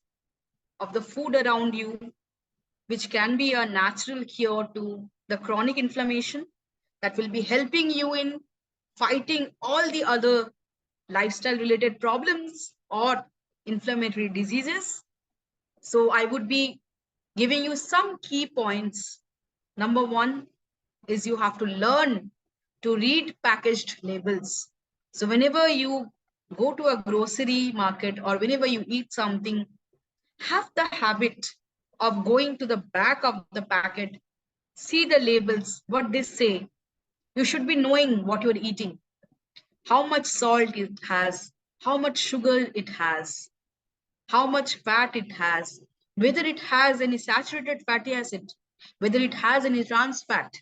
of the food around you, which can be a natural cure to the chronic inflammation that will be helping you in fighting all the other lifestyle related problems or inflammatory diseases. So I would be giving you some key points. Number one is you have to learn to read packaged labels. So whenever you go to a grocery market or whenever you eat something, have the habit of going to the back of the packet, see the labels, what they say. You should be knowing what you're eating, how much salt it has, how much sugar it has, how much fat it has, whether it has any saturated fatty acid, whether it has any trans fat.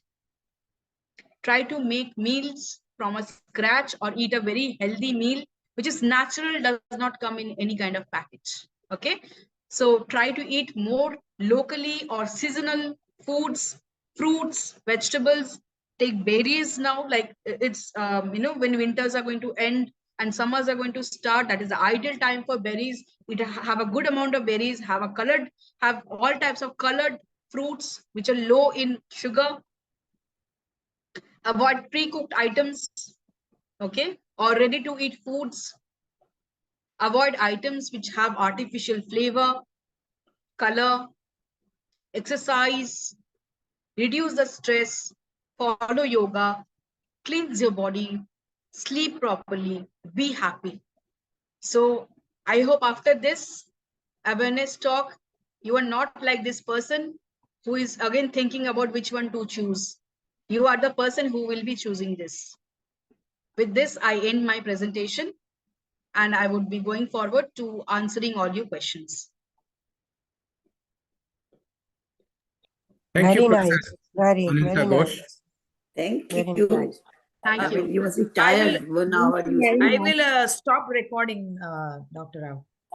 Try to make meals from a scratch or eat a very healthy meal, which is natural, does not come in any kind of package. Okay. So try to eat more locally or seasonal foods, fruits, vegetables. Take berries now, like it's, when winters are going to end and summers are going to start, that is the ideal time for berries. Have a good amount of berries, have all types of colored fruits which are low in sugar. Avoid pre-cooked items, okay, or ready to eat foods. Avoid items which have artificial flavor, color. Exercise, reduce the stress, follow yoga, cleanse your body, sleep properly, be happy. So I hope after this awareness talk, you are not like this person who is again thinking about which one to choose. You are the person who will be choosing this. With this, I end my presentation, and I would be going forward to answering all your questions. Thank you, Very Professor nice. Very Ananta Ghosh. nice. Thank Very you. nice. Thank I mean, you. you must be I will- tired 1 hour. You I will stop recording, Dr. Rao.